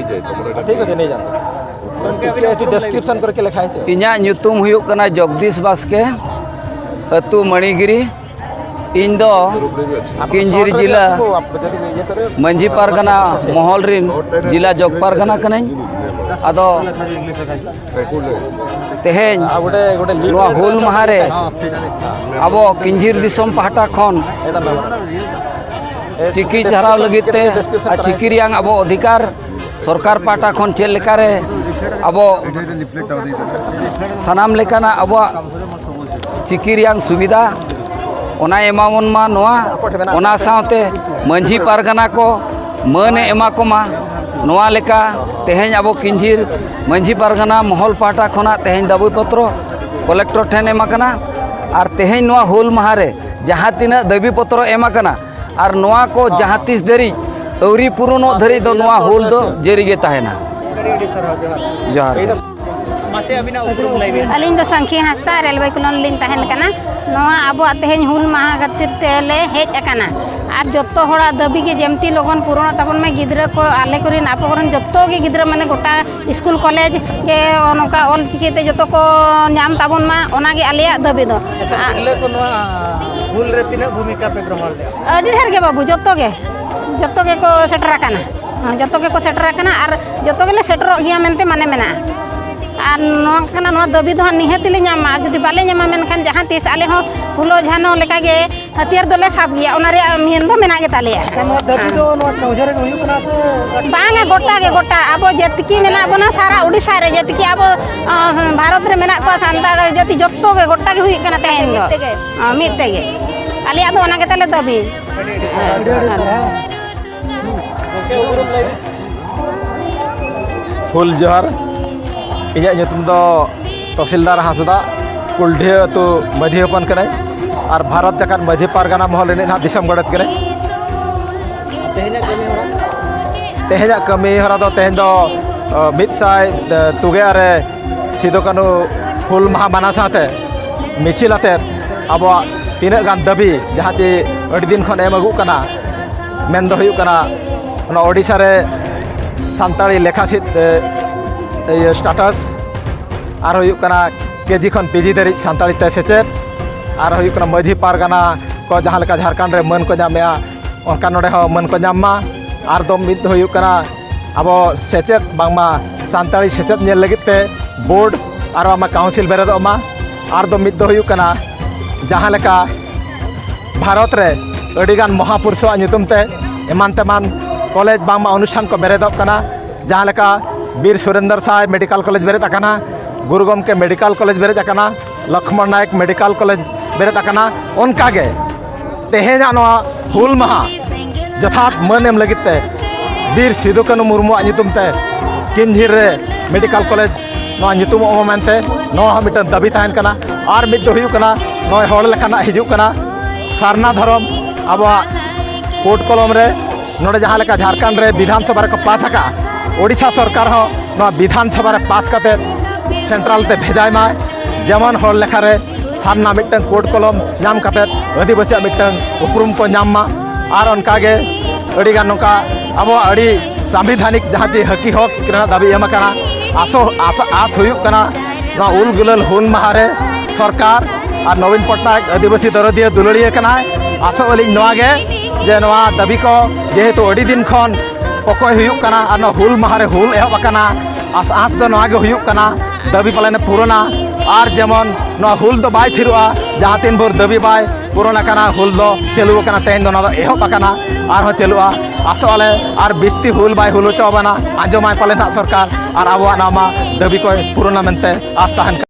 ठीक है नहीं जानते डिस्क्रिप्शन करके लिखा है इन्या ᱧᱩᱛᱩᱢ ᱦᱩᱭᱩᱜ ᱠᱟᱱᱟ जगदीश बास्के अतु मणिगिरी इन दो किंजिर जिला मंझी पारगना महल रिन जिला जग पारगना कनाई आदो तेहेन हुल महारे अब किंजिर दिसम पाहटा खन चिकी चराव लगिते चिकी रियांग अब अधिकार सरकार पाहटा खन चेल लेकारे अब सानाम लेकाना अब चिकी रियांग सुविधा ओना एमामन मा नोआ ओना साथे मंझी पारगना को मने एमा को मा नोआ लेका तेहेन अब किंजिर मंझी पारगना महल पाटा खना तेहेन दाबी पत्र कलेक्टर ठेन एमा कना और तेहेन नोआ हुल महारे जहाँ तीना दाबी पत्र एमा कना और नोआ को जहाँ तीस दरी अवरी पुरनो धरी दो नोआ हुल दो जेरीगे ताहेना जोहार अलिन दो संख्या हस्ता रेलवे कॉलोन लिन तहन कना नोआ अब तेहेन हुल महा खातिर तेले हेज अकना और जतो होड़ा दाबी के जेमती लोगन पुराना तबन में गिद्रा को आले करिन आपन जतो के गिद्रा माने गोटा स्कूल कॉलेज के नोका ऑल चिकेते जतो को नाम तबन मा ओना के आलिया दाबी दो को नोआ हुल रे तिना भूमिका पे ग्रहण ले अडी ढेर के बाबू जतो के को सेटर अकना जतो के को सेटर अकना और जतो के ले सेटर गिया मेनते माने मेना और नोआ दाबी दो निहती ले नामा जुदी बाले नामा मेनखान जहाँ तीस आले हो फुलो झानो लेका गे हथियार दोले साब गया ओना रे मेन दो मेना गे ताले दाबी दो नौजर के हुई कना से बांगा गोटा अब जतकी मेना बना सारा उड़ीसा रे जतकी अब भारत रे मेना को सांतार जति जत्तो गे गोटा के हुई कना तेन गो मिते गे आलिया दो ओना गे ताले दाबी फुल जोहार इन्या ᱧᱩᱛᱩᱢ ᱫᱚ तहसीलदार हासदा कुलढे तो माझी हपन कने और भारत जकान माझी पारगाना महल रे ना दिसम गड़त कने तेहेजा कमी हरा दो तेहेन दो मिदसाय तुगे आरे सिदो कानु हुल महा माना साथे मिचिल आते अब तीना गान दाबी जहाँ ती अड़ी दिन खन एम अगु कना मेन दो हुयु कना ओना ओडिसा रे सानताली लेखासित स्टाटस और हुयुकना केजी खन पीजी धरी सानताली ते सेचेद और हुयुकना माझी पारगाना को जहाँ लेका झारखंड रे मन को नामेया ओनका नोडे हो मन को नामा और दो मिद हुयुकना अब सेचेद बांगमा सानताली सेचेद नेल लगित ते बोर्ड और आमा काउंसिल बेरेदोमा और दो मिद हुयुकना जहाँ लेका भारत रे अडिगान महापुरुषों ᱧᱩᱛᱩᱢ ते एमान तेमान कॉलेज बांगमा अनुष्ठान को बेरेदोग कना जहाँ लेका वीर सुरेंद्र साय मेडिकल कॉलेज बेरेद अकना गुरु गमके मेडिकल कॉलेज बेरेद अकना लक्ष्मण नायक मेडिकल कॉलेज बेरेद अकना उनका गे तेहेना नोआ हुल महा जथात मन एम लगित ते वीर सिदु कानु मुर्मु ᱧᱩᱛᱩᱢ ते किंझिर रे मेडिकल कॉलेज नोआ ᱧᱩᱛᱩᱢ ओ मेनते नोआ मिटन दाबी ताहन कना और मिद दो हुयु कना नोय होड़ लेखाना हिजु कना सारना धर्म अब कोर्ट कलम रे नोडे जहाँ लेका झारखंड रे विधानसभा रे को पास अका ओडिशा सरकार हो विधानसभा रे पास करते सेंट्रल ते भेजाय मा जेमन होड़ लेखा रे सामना मिटन कोर्ट कलम नाम करते आदिवासी मिटन उपरुम को नाम मा और उनकागे अड़ी गान नोका अब अड़ी संविधानिक जहाँ ती हकी हक दाबी एम कना आस हुयुक कना उल गुलल हुल महारे सरकार और नवीन पट्टनायक आदिवासी दरदिया दुलड़िया कना आसो अलिन नोआगे जे नोआ दाबी को जेहेतु अड़ी दिन खन पकय हुयुक कना और हुल महारे हुल एहब अकना आस आस दो नोआगे हुयुक कना दाबी पालेने पुराना और जेमन नोआ हुल दो बाय थिरुआ जहाँ तीन भर दाबी बाय पुराना कना हुल दो चलु कना तेन दो ना एहब अकना और हो चलुआ आसो आले और बिस्ती हुल बाय हुल चौबना आजमाय पाले ना सरकार और आबो नामा दाबी को पुराना मेनते आस ताहन